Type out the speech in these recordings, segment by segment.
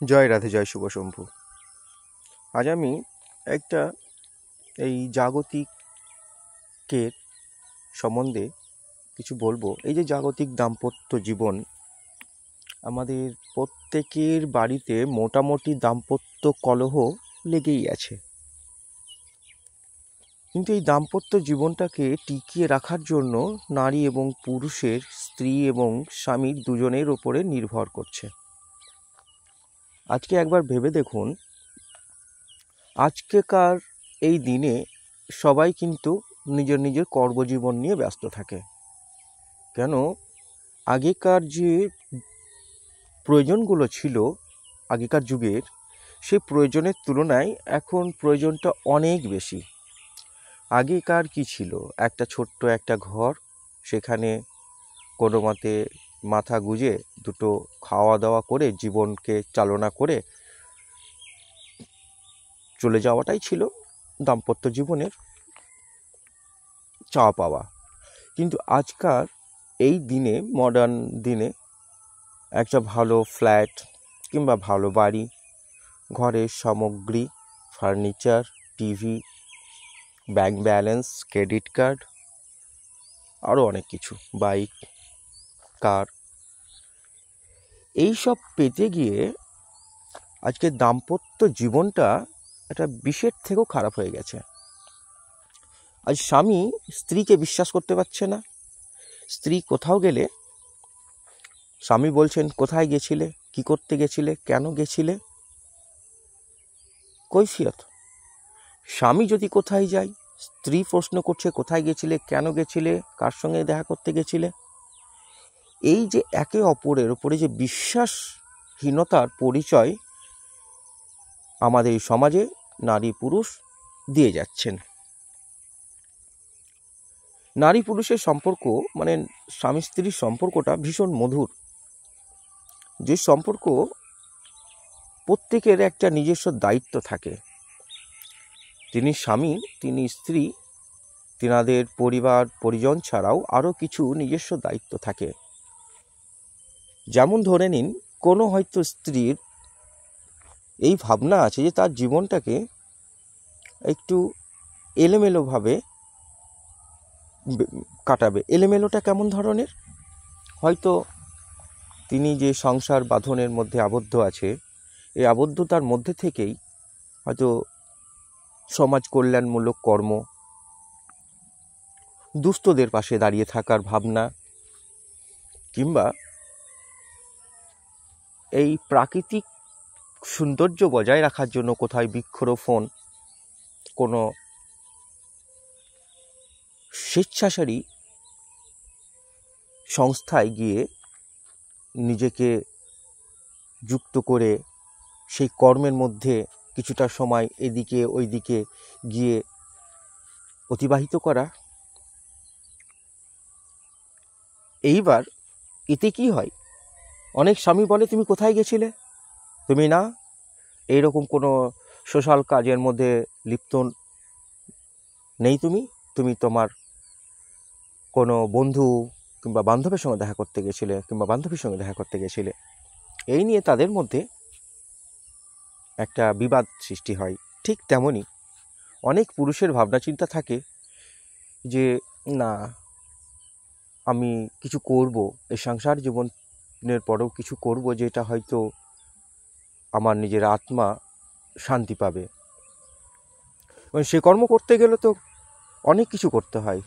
জয় রাধে, জয় শুভ শম্ভু। আজ আমি একটা এই জাগতিকের সম্বন্ধে কিছু বলবো। এই যে জাগতিক দাম্পত্য জীবন, আমাদের প্রত্যেকের বাড়িতে মোটামুটি দাম্পত্য কলহ লেগেই আছে। কিন্তু এই দাম্পত্য জীবনটাকে টিকিয়ে রাখার জন্য নারী এবং পুরুষের, স্ত্রী এবং স্বামীর দুজনের ওপরে নির্ভর করছে। আজকে একবার ভেবে দেখুন, আজকেকার এই দিনে সবাই কিন্তু নিজের নিজের কর্মজীবন নিয়ে ব্যস্ত থাকে। কেন? আগেকার যে প্রয়োজনগুলো ছিল আগেকার যুগের, সেই প্রয়োজনের তুলনায় এখন প্রয়োজনটা অনেক বেশি। আগেকার কি ছিল? একটা ছোট্ট একটা ঘর, সেখানে কোনো মতে মাথা গুঁজে দুটো খাওয়া দাওয়া করে জীবনকে চালনা করে চলে যাওয়াটাই ছিল দাম্পত্য জীবনের চাওয়া পাওয়া। কিন্তু আজকাল এই দিনে, মডার্ন দিনে, একটা ভালো ফ্ল্যাট কিংবা ভালো বাড়ি, ঘরের সামগ্রী, furniture, TV, bank balance, credit card, আরও অনেক কিছু, বাইক, কার, এইসব পেতে গিয়ে আজকে দাম্পত্য জীবনটা একটা বিষের থেকেও খারাপ হয়ে গেছে। আজ স্বামী স্ত্রীকে বিশ্বাস করতে পারছে না। স্ত্রী কোথাও গেলে স্বামী বলছেন, কোথায় গেছিলে, কি করতে গেছিলে, কেন গেছিলে, কৈফিয়ত। স্বামী যদি কোথায় যায়, স্ত্রী প্রশ্ন করছে, কোথায় গেছিলে, কেন গেছিলে, কার সঙ্গে দেখা করতে গেছিলে। এই যে একে অপরের উপরে যে বিশ্বাসহীনতার পরিচয় আমাদের এই সমাজে নারী পুরুষ দিয়ে যাচ্ছেন। নারী পুরুষের সম্পর্ক, মানে স্বামী স্ত্রীর সম্পর্কটা ভীষণ মধুর। যে সম্পর্ক প্রত্যেকের একটা নিজস্ব দায়িত্ব থাকে। তিনি স্বামী, তিনি স্ত্রী, তিনাদের পরিবার পরিজন ছাড়াও আরও কিছু নিজস্ব দায়িত্ব থাকে। যেমন ধরে নিন, কোনো হয়তো স্ত্রীর এই ভাবনা আছে যে তার জীবনটাকে একটু এলোমেলোভাবে কাটাবে। এলোমেলোটা কেমন ধরনের? হয়তো তিনি যে সংসার বাঁধনের মধ্যে আবদ্ধ আছে, এই আবদ্ধতার মধ্যে থেকেই হয়তো সমাজ কল্যাণমূলক কর্ম, দুস্থদের পাশে দাঁড়িয়ে থাকার ভাবনা, কিংবা এই প্রাকৃতিক সৌন্দর্য বজায় রাখার জন্য কোথায় বৃক্ষরোপণ, কোনো স্বেচ্ছাচারী সংস্থায় গিয়ে নিজেকে যুক্ত করে সেই কর্মের মধ্যে কিছুটা সময় এদিকে ওইদিকে গিয়ে অতিবাহিত করা। এইবার এতে কি হয়? অনেক স্বামী বলে, তুমি কোথায় গেছিলে, তুমি না এইরকম কোনো সোশ্যাল কাজের মধ্যে লিপ্ত নেই, তুমি তোমার কোনো বন্ধু কিংবা বান্ধবের সঙ্গে দেখা করতে গেছিলে, কিংবা বান্ধবীর সঙ্গে দেখা করতে গেছিলে। এই নিয়ে তাদের মধ্যে একটা বিবাদ সৃষ্টি হয়। ঠিক তেমনই অনেক পুরুষের ভাবনা চিন্তা থাকে যে, না, আমি কিছু করব, এই সংসার জীবনের পরেও কিছু করব, যেটা হয়তো আমার নিজের আত্মা শান্তি পাবে। এবং সে কর্ম করতে গেলে তো অনেক কিছু করতে হয়।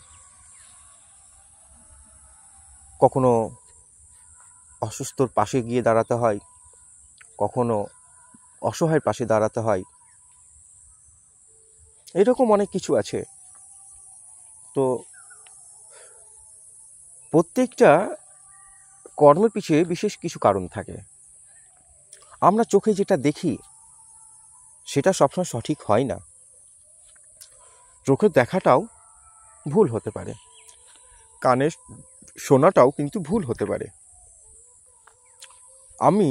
কখনো অসুস্থর পাশে গিয়ে দাঁড়াতে হয়, কখনো অসহায়ের পাশে দাঁড়াতে হয়, এরকম অনেক কিছু আছে। তো প্রত্যেকটা কর্মের পিছিয়ে বিশেষ কিছু কারণ থাকে। আমরা চোখে যেটা দেখি সেটা সবসময় সঠিক হয় না। চোখে দেখাটাও ভুল হতে পারে, কানে শোনাটাও কিন্তু ভুল হতে পারে। আমি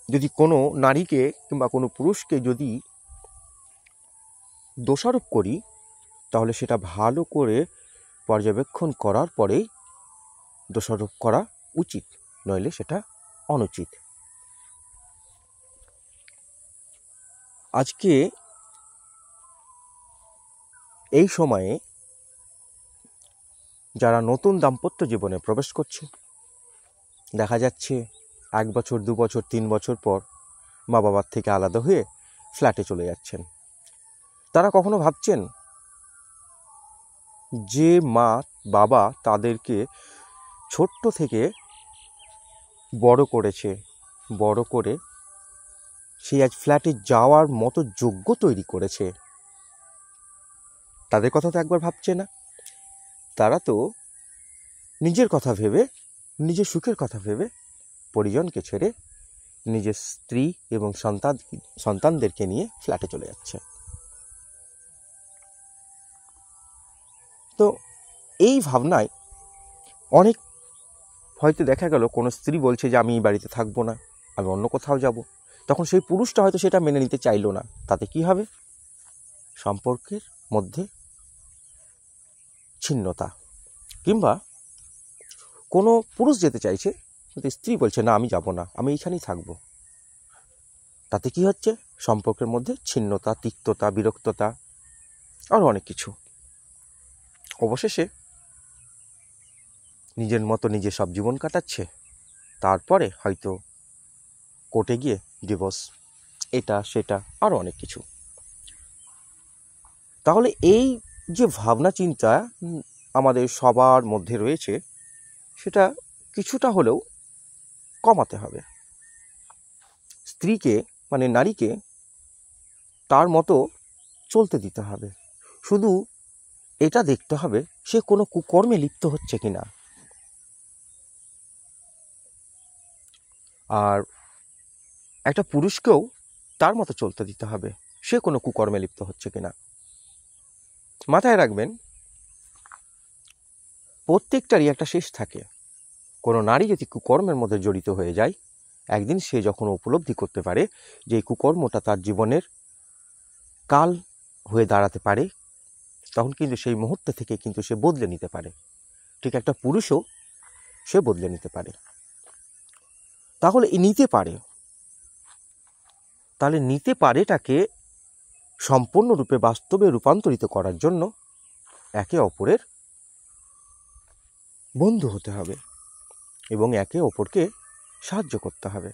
যদি কোনো নারীকে কিংবা কোনো পুরুষকে যদি দোষারোপ করি, তাহলে সেটা ভালো করে পর্যবেক্ষণ করার পরেই দোষারোপ করা উচিত, নইলে সেটা অনুচিত। আজকে এই সময়ে যারা নতুন দাম্পত্য জীবনে প্রবেশ করছে, দেখা যাচ্ছে 1 বছর 2 বছর 3 বছর পর মা বাবার থেকে আলাদা হয়ে ফ্ল্যাটে চলে যাচ্ছেন। তারা কখনো ভাবছেন যে মা বাবা তাদেরকে ছোট্ট থেকে বড় করেছে, বড় করে সে আজ ফ্ল্যাটে যাওয়ার মতো যোগ্য তৈরি করেছে, তাদের কথা তো একবার ভাবছে না। তারা তো নিজের কথা ভেবে, নিজের সুখের কথা ভেবে পরিজনকে ছেড়ে নিজের স্ত্রী এবং সন্তানদেরকে নিয়ে ফ্ল্যাটে চলে যাচ্ছে। তো এই ভাবনায় অনেক হয়তো দেখা গেল কোনো স্ত্রী বলছে যে আমি এই বাড়িতে থাকবো না, আমি অন্য কোথাও যাব। তখন সেই পুরুষটা হয়তো সেটা মেনে নিতে চাইলো না। তাতে কি হবে? সম্পর্কের মধ্যে ছিন্নতা। কিংবা কোনো পুরুষ যেতে চাইছে, কিন্তু স্ত্রী বলছে না আমি যাব না, আমি এইখানেই থাকবো। তাতে কি হচ্ছে? সম্পর্কের মধ্যে ছিন্নতা, তিক্ততা, বিরক্ততা, আরও অনেক কিছু। অবশেষে নিজের মতো নিজে সব জীবন কাটাচ্ছে, তারপরে হয়তো কোর্টে গিয়ে ডিভোর্স, এটা সেটা আরও অনেক কিছু। তাহলে এই যে ভাবনা চিন্তা আমাদের সবার মধ্যে রয়েছে, সেটা কিছুটা হলেও কমাতে হবে। স্ত্রীকে মানে নারীকে তার মতো চলতে দিতে হবে। শুধু এটা দেখতে হবে সে কোনো কুকর্মে লিপ্ত হচ্ছে কিনা। আর একটা পুরুষকেও তার মতো চলতে দিতে হবে, সে কোনো কুকর্মে লিপ্ত হচ্ছে কিনা। মাথায় রাখবেন, প্রত্যেকটারই একটা শেষ থাকে। কোনো নারী যদি কুকর্মের মধ্যে জড়িত হয়ে যায়, একদিন সে যখন উপলব্ধি করতে পারে যে এই কুকর্মটা তার জীবনের কাল হয়ে দাঁড়াতে পারে, তখন কিন্তু সেই মুহূর্ত থেকে কিন্তু সে বদলে নিতে পারে। ঠিক একটা পুরুষও সে বদলে নিতে পারে। তাহলে নিতে পারে, তাহলে নিতে পারেটাকে সম্পূর্ণরূপে বাস্তবে রূপান্তরিত করার জন্য একে অপরের বন্ধু হতে হবে এবং একে অপরকে সাহায্য করতে হবে।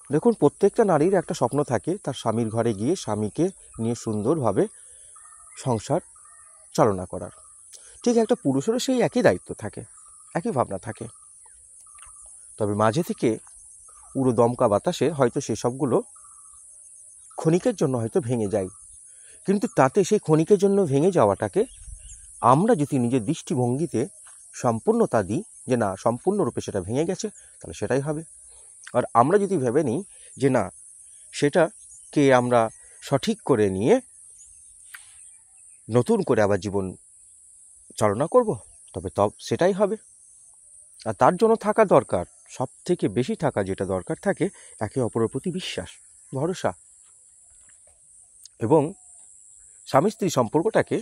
দেখুন, প্রত্যেকটা নারীর একটা স্বপ্ন থাকে তার স্বামীর ঘরে গিয়ে স্বামীকে নিয়ে সুন্দরভাবে সংসার চালনা করার। ঠিক একটা পুরুষেরও সেই একই দায়িত্ব থাকে, একই ভাবনা থাকে। তবে মাঝে থেকে উড়ো দমকা বাতাসে হয়তো সেসবগুলো ক্ষণিকের জন্য হয়তো ভেঙে যায়, কিন্তু তাতে সেই ক্ষণিকের জন্য ভেঙে যাওয়াটাকে আমরা যদি নিজের দৃষ্টিভঙ্গিতে সম্পূর্ণতা দিই যে না, সম্পূর্ণরূপে সেটা ভেঙে গেছে, তাহলে সেটাই হবে। আর আমরা যদি ভেবে নিই যে না, সেটাকে আমরা সঠিক করে নিয়ে নতুন করে আবার জীবন চালনা করব, তবে সেটাই হবে। আর তার জন্য থাকা দরকার, সব থেকে বেশি থাকা যেটা দরকার থাকে, একে অপরের প্রতি বিশ্বাস, ভরসা, এবং স্বামী স্ত্রী সম্পর্কটাকে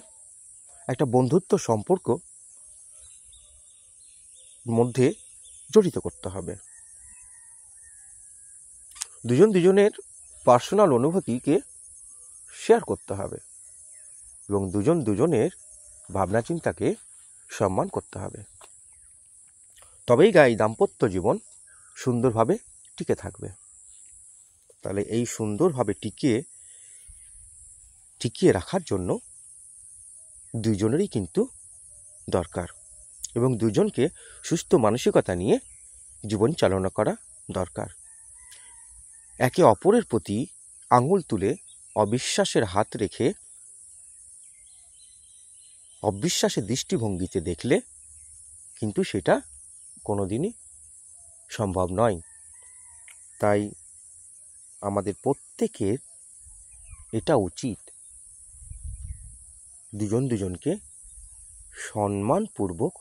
একটা বন্ধুত্ব সম্পর্ক মধ্যে জড়িত করতে হবে। দুজন দুজনের পার্সোনাল অনুভূতিকে শেয়ার করতে হবে এবং দুজন দুজনের ভাবনা চিন্তাকে সম্মান করতে হবে। তবেই এই দাম্পত্য জীবন সুন্দরভাবে টিকে থাকবে। তাহলে এই সুন্দরভাবে টিকিয়ে রাখার জন্য দুইজনেরই কিন্তু দরকার, এবং দুজনকে সুস্থ মানসিকতা নিয়ে জীবন চালনা করা দরকার। একে অপরের প্রতি আঙুল তুলে অবিশ্বাসের হাত রেখে অবিশ্বাসের দৃষ্টিভঙ্গিতে দেখলে কিন্তু সেটা কোনোদিনই সম্ভব নয়। তাই আমাদের প্রত্যেকের এটা উচিত দুজন দুজনকে সম্মানপূর্বক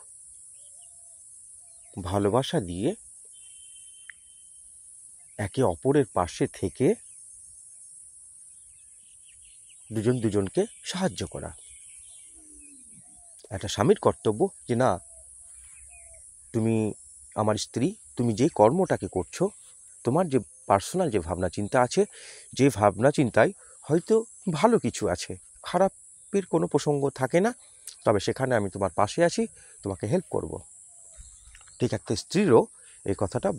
ভালোবাসা দিয়ে একে অপরের পাশে থেকে দুজন দুজনকে সাহায্য করা। একটা স্বামীর কর্তব্য যে না, তুমি আমার স্ত্রী, তুমি যে কর্মটাকে করছো, তোমার যে পার্সোনাল যে ভাবনা চিন্তা আছে, যে ভাবনা চিন্তায় হয়তো ভালো কিছু আছে, খারাপের কোনো প্রসঙ্গ থাকে না, তবে সেখানে আমি তোমার পাশে আছি, তোমাকে হেল্প করব। ঠিক একটা স্ত্রীরও এই কথাটা